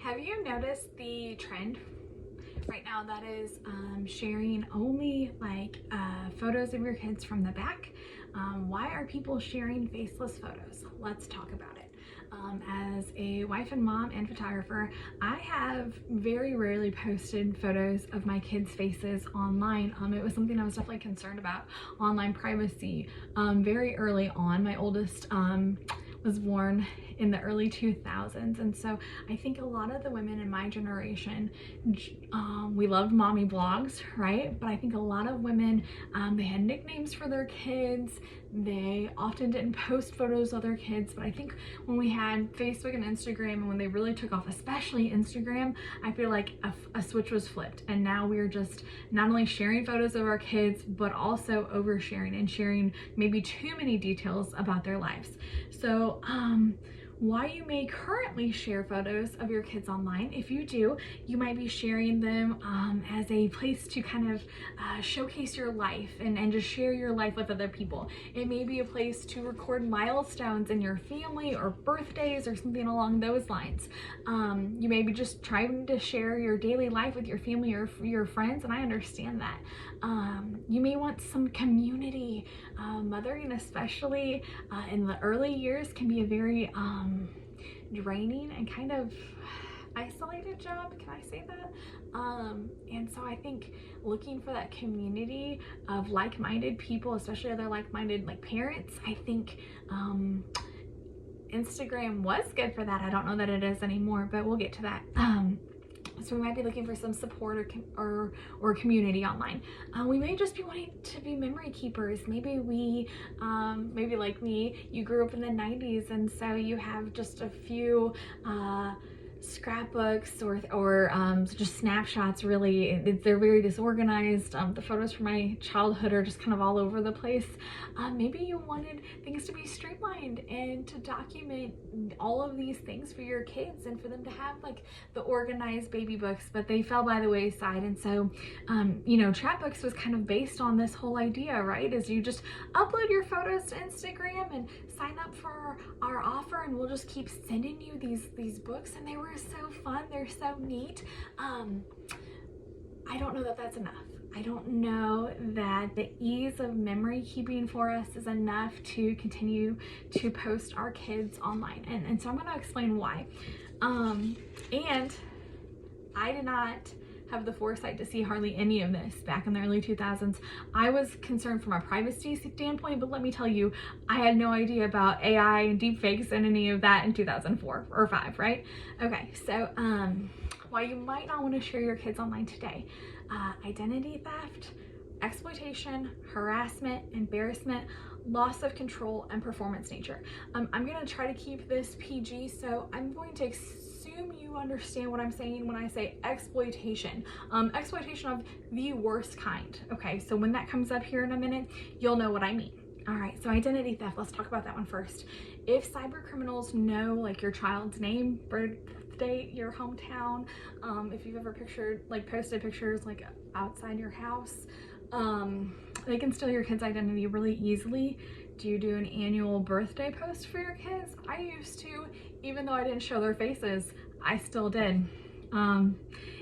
Have you noticed the trend right now that is sharing only photos of your kids from the back? Why are people sharing faceless photos? Let's talk about it. As a wife and mom and photographer, I have very rarely posted photos of my kids' faces online. It was something I was definitely concerned about, online privacy, very early on. My oldest was born in the early 2000s, and so I think a lot of the women in my generation, we loved mommy blogs, right? But I think a lot of women, they had nicknames for their kids. They often didn't post photos of their kids, but I think when we had Facebook and Instagram, and when they really took off, especially Instagram, I feel like a switch was flipped, and now we're just not only sharing photos of our kids, but also oversharing and sharing maybe too many details about their lives. So why you may currently share photos of your kids online. If you do, you might be sharing them as a place to kind of showcase your life and just share your life with other people. It may be a place to record milestones in your family or birthdays or something along those lines. You may be just trying to share your daily life with your family or your friends, and I understand that. You may want some community. Mothering, especially in the early years, can be a very draining and kind of isolated job. Can I say that? And so I think looking for that community of like-minded people, especially other like-minded parents, I think Instagram was good for that. I don't know that it is anymore, but we'll get to that. So we might be looking for some support or community online. We may just be wanting to be memory keepers. Maybe maybe like me, you grew up in the 90s, and so you have just a few scrapbooks or just snapshots. Really, they're very disorganized. The photos from my childhood are just kind of all over the place. Maybe you wanted things to be streamlined and to document all of these things for your kids and for them to have the organized baby books, but they fell by the wayside. And so Chatbooks was kind of based on this whole idea, right? Is you just upload your photos to Instagram and sign up for our offer, and we'll just keep sending you these books. And they were so fun, they're so neat. I don't know that that's enough. I don't know that the ease of memory keeping for us is enough to continue to post our kids online. And so I'm going to explain why. And I did not have the foresight to see hardly any of this back in the early 2000s. I was concerned from a privacy standpoint, but let me tell you, I had no idea about AI and deepfakes and any of that in 2004 or 5, right? Okay, so while you might not want to share your kids online today, identity theft, exploitation, harassment, embarrassment, loss of control, and performance nature. I'm going to try to keep this PG, so I'm going to assume you understand what I'm saying when I say exploitation. Exploitation of the worst kind. Okay, so when that comes up here in a minute, you'll know what I mean. All right, so identity theft, let's talk about that one first. If cyber criminals know your child's name, birthday, your hometown, if you've ever posted pictures outside your house, they can steal your kid's identity really easily. Do you do an annual birthday post for your kids? I used to, even though I didn't show their faces, I still did.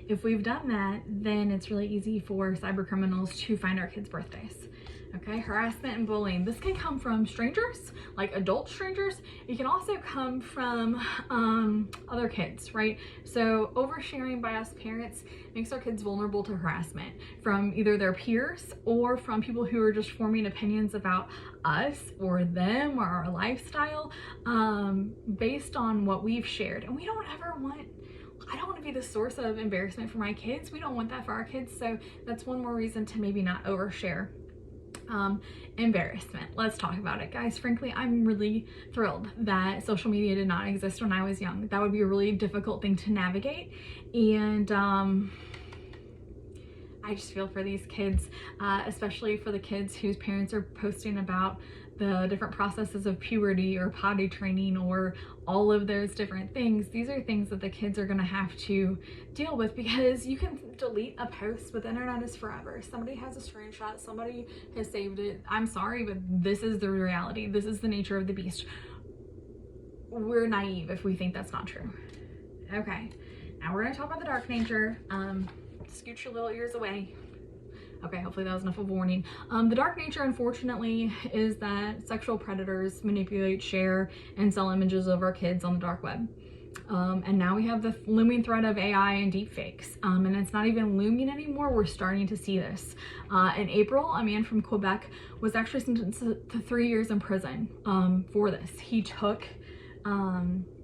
If we've done that, then it's really easy for cyber criminals to find our kids' birthdays. Okay, harassment and bullying. This can come from strangers, adult strangers. It can also come from other kids, right? So oversharing by us parents makes our kids vulnerable to harassment from either their peers or from people who are just forming opinions about us or them or our lifestyle based on what we've shared. And I don't want to be the source of embarrassment for my kids. We don't want that for our kids. So that's one more reason to maybe not overshare. Embarrassment. Let's talk about it, guys. Frankly, I'm really thrilled that social media did not exist when I was young. That would be a really difficult thing to navigate, and I just feel for these kids, especially for the kids whose parents are posting about the different processes of puberty or potty training or all of those different things. These are things that the kids are going to have to deal with, because you can delete a post, but the internet is forever. Somebody has a screenshot, somebody has saved it. I'm sorry, but this is the reality. This is the nature of the beast. We're naive if we think that's not true. Okay. Now we're gonna talk about the dark nature. Scoot your little ears away. Okay, hopefully that was enough of a warning. The dark nature, unfortunately, is that sexual predators manipulate, share, and sell images of our kids on the dark web. And now we have the looming threat of AI and deepfakes. And it's not even looming anymore. We're starting to see this. In April, a man from Quebec was actually sentenced to 3 years in prison for this. He took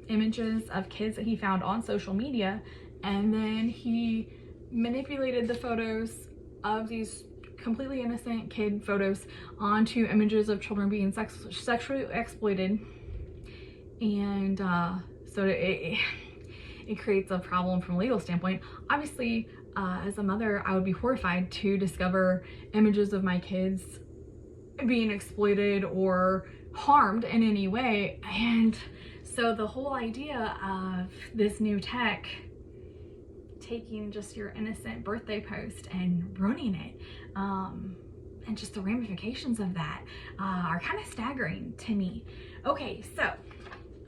images of kids that he found on social media, and then he manipulated the photos of these completely innocent kid photos onto images of children being sexually exploited. And so it creates a problem from a legal standpoint. Obviously, as a mother, I would be horrified to discover images of my kids being exploited or harmed in any way. And so the whole idea of this new tech taking just your innocent birthday post and ruining it, and just the ramifications of that are kind of staggering to me. Okay, so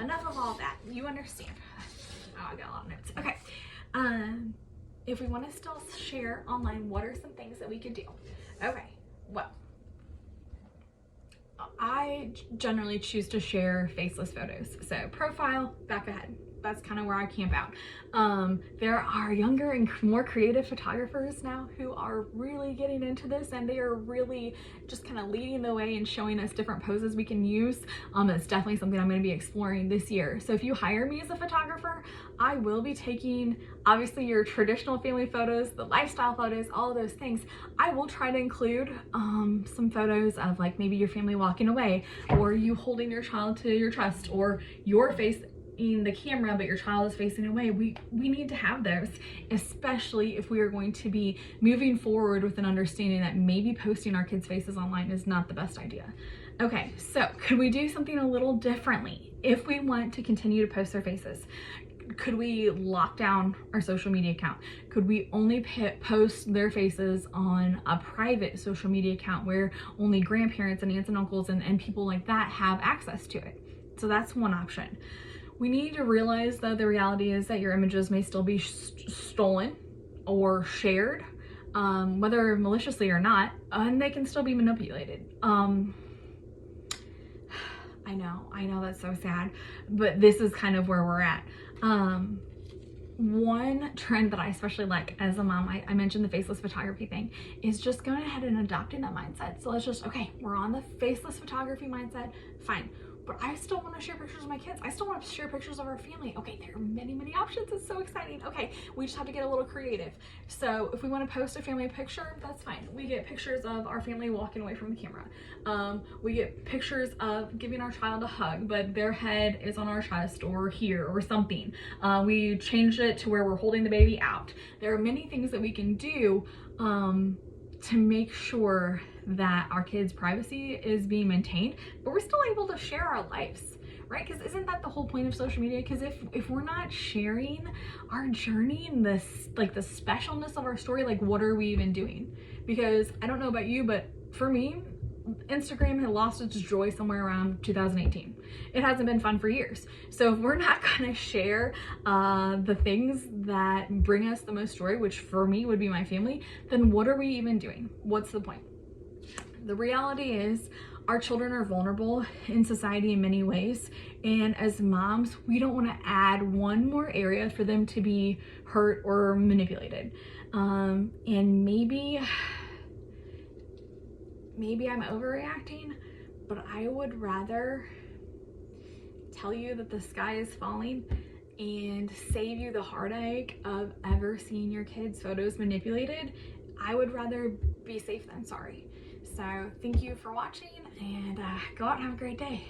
enough of all that. You understand. Oh, I got a lot of notes. Okay. If we want to still share online, what are some things that we could do? Okay, well, I generally choose to share faceless photos. So profile, back ahead. That's kind of where I camp out. There are younger and more creative photographers now who are really getting into this, and they are really just kind of leading the way and showing us different poses we can use. It's definitely something I'm going to be exploring this year. So if you hire me as a photographer, I will be taking obviously your traditional family photos, the lifestyle photos, all of those things. I will try to include some photos of like maybe your family walking away, or you holding your child to your chest, or your face in the camera but your child is facing away. We need to have those, especially if we are going to be moving forward with an understanding that maybe posting our kids' faces online is not the best idea. Okay, so could we do something a little differently if we want to continue to post their faces? Could we lock down our social media account? Could we only post their faces on a private social media account where only grandparents and aunts and uncles and people like that have access to it? So that's one option. We need to realize that the reality is that your images may still be stolen or shared, whether maliciously or not, and they can still be manipulated. I know that's so sad, but this is kind of where we're at. One trend that I especially like as a mom, I mentioned the faceless photography thing, is just going ahead and adopting that mindset. So let's just, okay, we're on the faceless photography mindset, fine. But I still want to share pictures of my kids. I still want to share pictures of our family. Okay, there are many, many options. It's so exciting. Okay, we just have to get a little creative. So if we want to post a family picture, that's fine. We get pictures of our family walking away from the camera. We get pictures of giving our child a hug, but their head is on our chest or here or something. We changed it to where we're holding the baby out. There are many things that we can do to make sure that our kids' privacy is being maintained, but we're still able to share our lives, right? Because isn't that the whole point of social media? Because if we're not sharing our journey and this, like the specialness of our story, like what are we even doing? Because I don't know about you, but for me, Instagram had lost its joy somewhere around 2018. It hasn't been fun for years. So if we're not gonna share the things that bring us the most joy, which for me would be my family, then what are we even doing? What's the point? The reality is our children are vulnerable in society in many ways, and as moms, we don't want to add one more area for them to be hurt or manipulated. And maybe I'm overreacting, but I would rather tell you that the sky is falling and save you the heartache of ever seeing your kids' photos manipulated. I would rather be safe than sorry. So thank you for watching, and go out and have a great day.